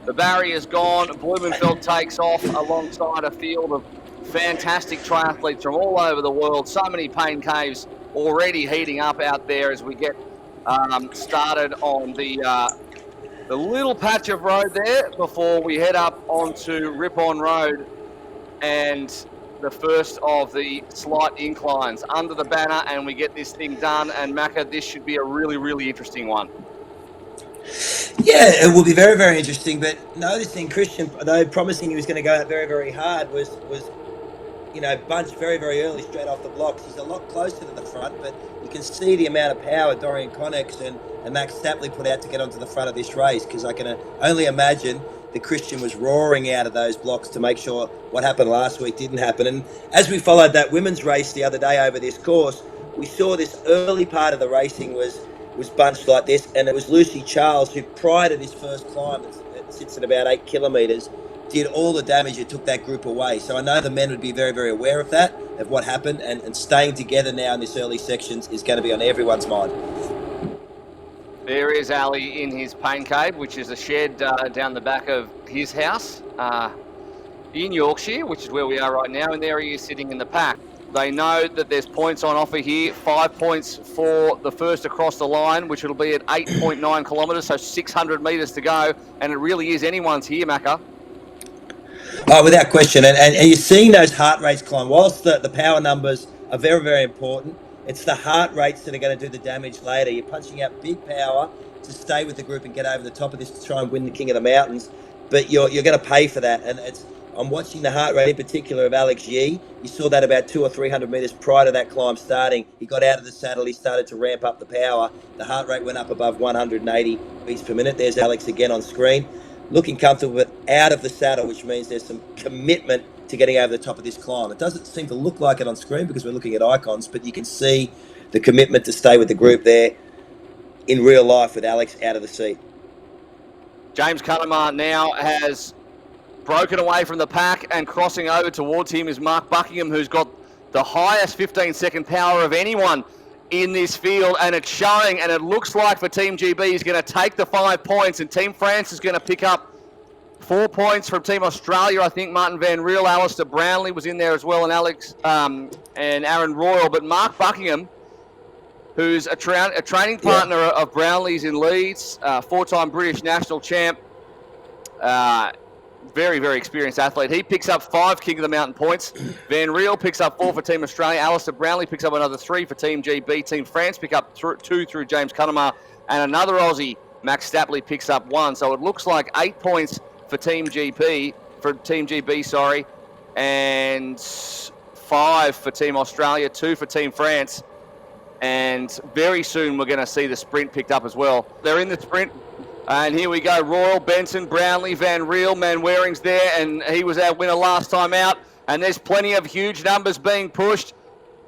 The barrier's gone. Blumenfeld takes off alongside a field of fantastic triathletes from all over the world. So many pain caves already heating up out there as we get started on the little patch of road there before we head up onto Ripon Road and the first of the slight inclines under the banner, and we get this thing done. And Macca, this should be a really, really interesting one. Yeah, it will be very, very interesting. But noticing Christian, though promising he was going to go out very, very hard, was bunched very, very early straight off the blocks. He's a lot closer to the front, but you can see the amount of power Dorian Connex and Max Stapley put out to get onto the front of this race, because I can only imagine that Christian was roaring out of those blocks to make sure what happened last week didn't happen. And as we followed that women's race the other day over this course, we saw this early part of the racing was bunched like this, and it was Lucy Charles who, prior to this first climb that sits at about 8 kilometres, did all the damage. It took that group away. So I know the men would be very, very aware of that, of what happened, and staying together now in this early sections is going to be on everyone's mind. There is Ali in his pain cave, which is a shed down the back of his house in Yorkshire, which is where we are right now, and there he is sitting in the pack. They know that there's points on offer here, 5 points for the first across the line, which will be at 8.9 kilometres, so 600 metres to go, and it really is anyone's here, Macca. Oh, without question. And you're seeing those heart rates climb. Whilst the power numbers are very, very important, it's the heart rates that are going to do the damage later. You're punching out big power to stay with the group and get over the top of this to try and win the King of the Mountains, but you're going to pay for that. And I'm watching the heart rate in particular of Alex Yee. You saw that about 200 or 300 metres prior to that climb starting. He got out of the saddle. He started to ramp up the power. The heart rate went up above 180 beats per minute. There's Alex again on screen, looking comfortable but out of the saddle, which means there's some commitment to getting over the top of this climb. It doesn't seem to look like it on screen because we're looking at icons, but you can see the commitment to stay with the group there in real life with Alex out of the seat. James Cunningham now has broken away from the pack, and crossing over towards him is Mark Buckingham, who's got the highest 15-second power of anyone in this field, and it's showing, and it looks like for Team GB is going to take the 5 points, and Team France is going to pick up 4 points from Team Australia. I think Marten van Riel, Alistair Brownlee was in there as well, and Aaron Royal, but Mark Buckingham, who's a training partner of Brownlee's in Leeds, 4-time British national champ, very, very experienced athlete. He picks up 5 King of the Mountain points. Van Riel picks up 4 for Team Australia. Alistair Brownlee picks up another 3 for Team GB. Team France pick up 2 through James Cunningham, and another Aussie, Max Stapley, picks up 1. So it looks like 8 points for Team GB, and 5 for Team Australia, 2 for Team France. And very soon we're going to see the sprint picked up as well. They're in the sprint. And here we go, Royal, Benson, Brownlee, Van Riel, Manwaring's there, and he was our winner last time out. And there's plenty of huge numbers being pushed.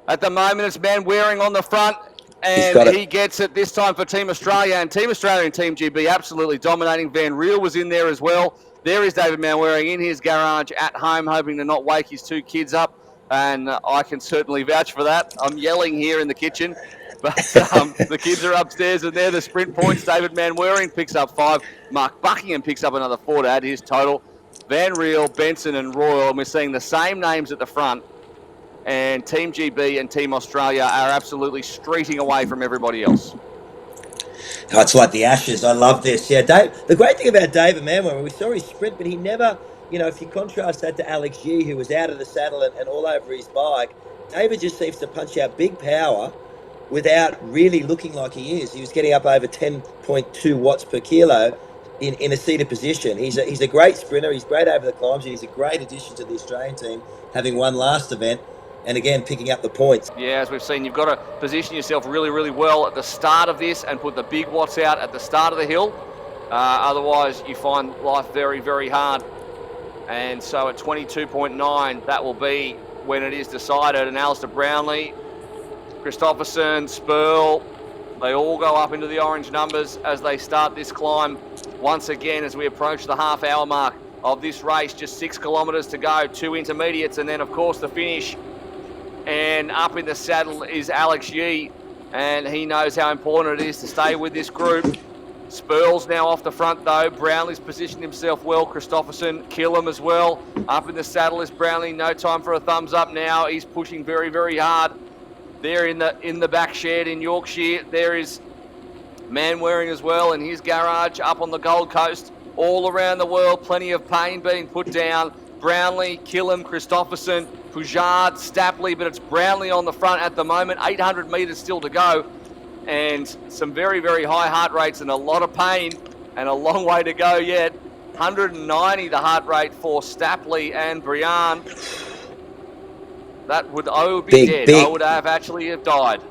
At the moment, it's Manwaring on the front, and he gets it this time for Team Australia. And Team Australia and Team GB absolutely dominating. Van Riel was in there as well. There is David Manwaring in his garage at home, hoping to not wake his 2 kids up. And I can certainly vouch for that. I'm yelling here in the kitchen. But the kids are upstairs, and they're the sprint points. David Manwaring picks up 5. Mark Buckingham picks up another 4 to add his total. Van Riel, Benson and Royal, and we're seeing the same names at the front. And Team GB and Team Australia are absolutely streeting away from everybody else. Oh, it's like the Ashes. I love this. Yeah, Dave. The great thing about David Manwaring, we saw his sprint, but he never, if you contrast that to Alex Yee, who was out of the saddle and all over his bike, David just seems to punch out big power without really looking like he is. He was getting up over 10.2 watts per kilo in a seated position. He's a great sprinter. He's great over the climbs. He's a great addition to the Australian team, having won last event, and again, picking up the points. Yeah, as we've seen, you've got to position yourself really, really well at the start of this and put the big watts out at the start of the hill. Otherwise, you find life very, very hard. And so at 22.9, that will be when it is decided. And Alistair Brownlee, Christopherson, Spurl, they all go up into the orange numbers as they start this climb. Once again, as we approach the half-hour mark of this race, just 6 kilometres to go, 2 intermediates, and then, of course, the finish. And up in the saddle is Alex Yee, and he knows how important it is to stay with this group. Spurl's now off the front though. Brownlee's positioned himself well. Christopherson, Killam as well. Up in the saddle is Brownlee. No time for a thumbs up now. He's pushing very, very hard. There in the back shed in Yorkshire. There is Manwaring as well in his garage up on the Gold Coast. All around the world, plenty of pain being put down. Brownlee, Killam, Christopherson, Poujard, Stapley, but it's Brownlee on the front at the moment. 800 metres still to go. And some very, very high heart rates and a lot of pain and a long way to go yet. 190 the heart rate for Stapley and Brian. I would be dead. Big. I would have actually died.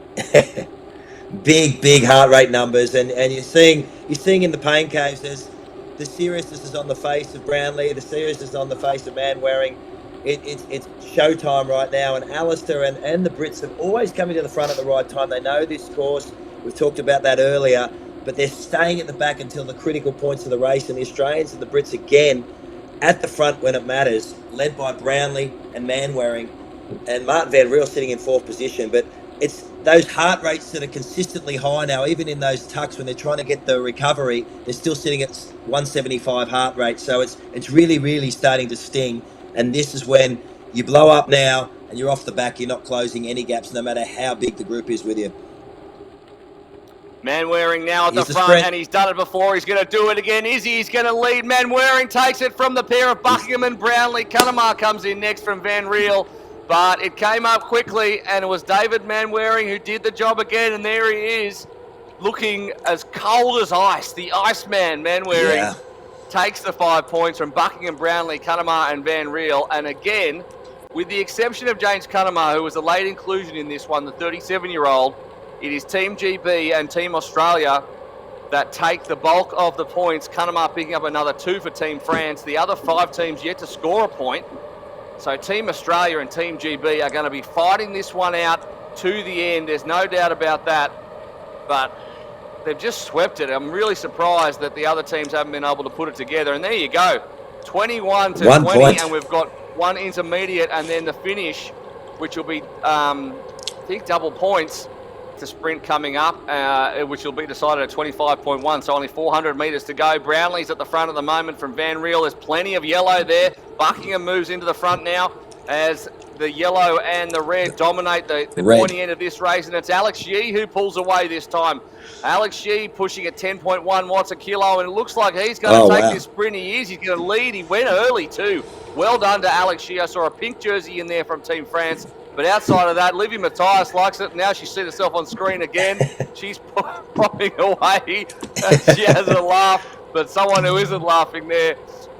big heart rate numbers, and you're seeing in the pain caves, there's the seriousness is on the face of Brownlee, the seriousness is on the face of Manwaring. It's showtime right now, and Alistair and the Brits have always coming to the front at the right time. They know this course. We've talked about that earlier, but they're staying at the back until the critical points of the race, and the Australians and the Brits again at the front when it matters, led by Brownlee and Manwaring, and Marten van Riel sitting in fourth position. But it's those heart rates that are consistently high now, even in those tucks when they're trying to get the recovery, they're still sitting at 175 heart rate. So it's really, really starting to sting. And this is when you blow up now and you're off the back, you're not closing any gaps, no matter how big the group is with you. Manwaring now at the front, and he's done it before. He's going to do it again. He's going to lead. Manwaring takes it from the pair of Buckingham and Brownlee. Cunningham comes in next from Van Riel, but it came up quickly, and it was David Manwaring who did the job again, and there he is, looking as cold as ice. The Iceman, Manwaring, takes the 5 points from Buckingham, Brownlee, Cunningham, and Van Riel, and again, with the exception of James Cunningham, who was a late inclusion in this one, the 37-year-old, it is Team GB and Team Australia that take the bulk of the points. Cunningham picking up another 2 for Team France. The other 5 teams yet to score a point. So Team Australia and Team GB are going to be fighting this one out to the end. There's no doubt about that. But they've just swept it. I'm really surprised that the other teams haven't been able to put it together. And there you go, 21 to 20, point. And we've got one intermediate and then the finish, which will be, I think, double points to sprint coming up, which will be decided at 25.1, so only 400 metres to go. Brownlee's at the front at the moment from Van Riel. There's plenty of yellow there. Buckingham moves into the front now as the yellow and the red dominate the pointy end of this race, and it's Alex Yee who pulls away this time. Alex Yee pushing at 10.1 watts a kilo, and it looks like he's going to take this sprint. He is. He's going to lead. He went early too. Well done to Alex Yee. I saw a pink jersey in there from Team France. But outside of that, Livy Matthias likes it. Now she's seen herself on screen again. She's popping away. She has a laugh. But someone who isn't laughing there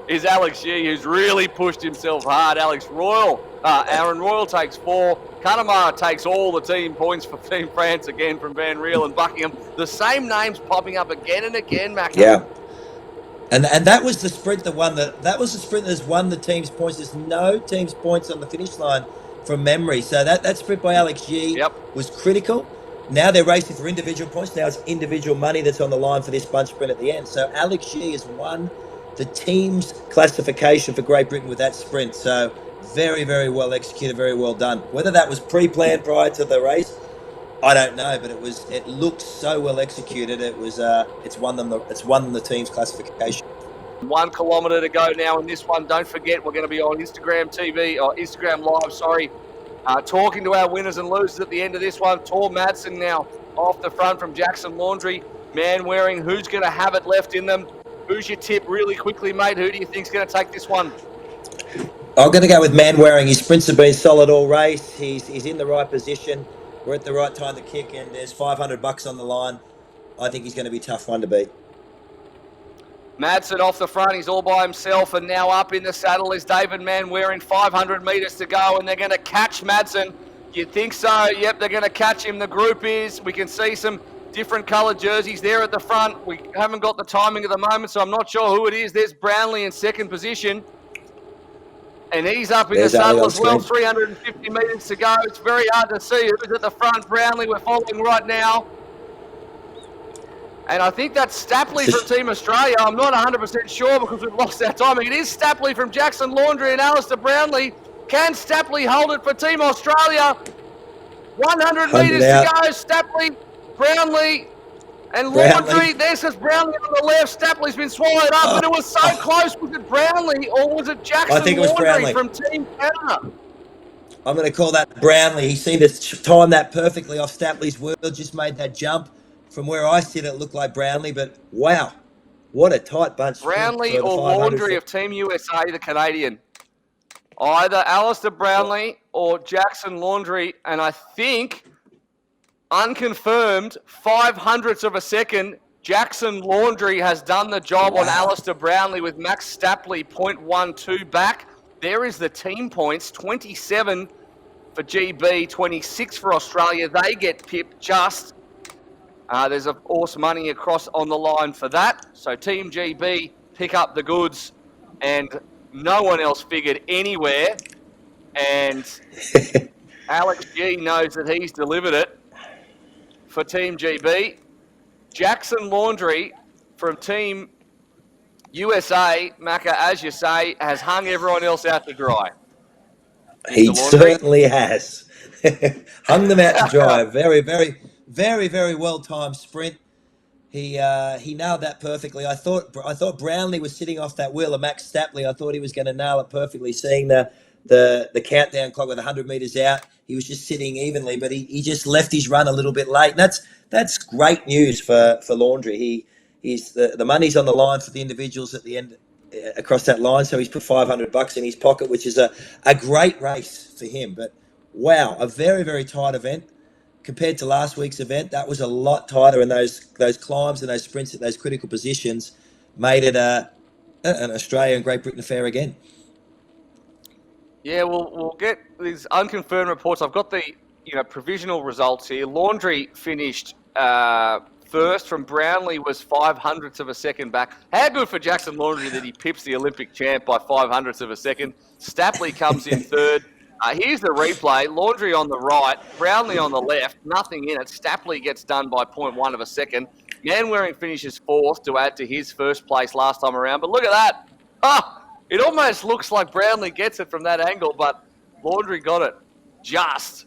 is Alex Yee, who's really pushed himself hard. Aaron Royal takes 4. Cunningham takes all the team points for Team France again from Van Riel and Buckingham. The same names popping up again and again, Mac. Yeah. And that was the sprint that won that was the sprint that's won the team's points. There's no team's points on the finish line from memory. So that sprint by Alex Yee was critical. Now they're racing for individual points. Now it's individual money that's on the line for this bunch sprint at the end. So Alex Yee has won the team's classification for Great Britain with that sprint. So very, very well executed, very well done. Whether that was pre-planned prior to the race, I don't know, but it looked so well executed. It's won them the team's classification. 1 kilometre to go now in this one. Don't forget, we're going to be on Instagram Live, talking to our winners and losers at the end of this one. Tor Madsen now off the front from Jackson Laundry. Manwaring, who's going to have it left in them? Who's your tip really quickly, mate? Who do you think's going to take this one? I'm going to go with Manwaring. His sprints have been solid all race. He's in the right position. We're at the right time to kick, and there's $500 on the line. I think he's going to be a tough one to beat. Madsen off the front, he's all by himself, and now up in the saddle is David Manwaring. 500 metres to go, and they're going to catch Madsen. You'd think so. Yep, they're going to catch him. The group is. We can see some different coloured jerseys there at the front. We haven't got the timing at the moment, so I'm not sure who it is. There's Brownlee in second position, and he's up in the saddle as well. 350 metres to go. It's very hard to see who's at the front. Brownlee, we're following right now. And I think that's Stapley from Team Australia. I'm not 100% sure because we've lost our timing. It is Stapley from Jackson Laundry and Alistair Brownlee. Can Stapley hold it for Team Australia? 100 metres to go. Stapley, Brownlee, And Brownlee. Laundry, there's this Brownlee on the left. Stapley's been swallowed up, but it was so close. Was it Brownlee or was it Jackson I think it was Laundry Brownlee. from Team Canada? I'm going to call that Brownlee. He seemed to time that perfectly off Stapley's wheel, just made that jump. From where I sit, it looked like Brownlee, but wow, what a tight bunch. Brownlee for the or 500. Laundry of Team USA, the Canadian. Either Alistair Brownlee or Jackson Laundry, and I think, unconfirmed, 0.05 of a second, Jackson Laundry has done the job on Alistair Brownlee with Max Stapley 0.12 back. There is the team points, 27 for GB, 26 for Australia. They get pipped just. There's, of course, money across on the line for that. So Team GB pick up the goods, and no one else figured anywhere. And Alex G knows that he's delivered it for Team GB. Jackson Laundry from Team USA, Macca, as you say, has hung everyone else out to dry. He certainly has. Hung them out to dry. Very, very, very, very well-timed sprint. He nailed that perfectly. I thought Brownlee was sitting off that wheel of Max Stapley. I thought he was going to nail it perfectly, seeing the countdown clock with 100 metres out. He was just sitting evenly, but he just left his run a little bit late. And that's great news for Laundry. He's the money's on the line for the individuals at the end across that line, so he's put $500 in his pocket, which is a great race for him. But wow, a very, very tight event. Compared to last week's event, that was a lot tighter, and those climbs and those sprints at those critical positions made it an Australia and Great Britain affair again. Yeah, we'll get these unconfirmed reports. I've got the provisional results here. Laundry finished first from Brownlee, was 0.05 of a second back. How good for Jackson Laundry that he pips the Olympic champ by 0.05 of a second. Stapley comes in third. Here's the replay. Laundry on the right, Brownlee on the left, nothing in it. Stapley gets done by 0.1 of a second. Manwaring finishes fourth to add to his first place last time around. But look at that. It almost looks like Brownlee gets it from that angle, but Laundry got it just.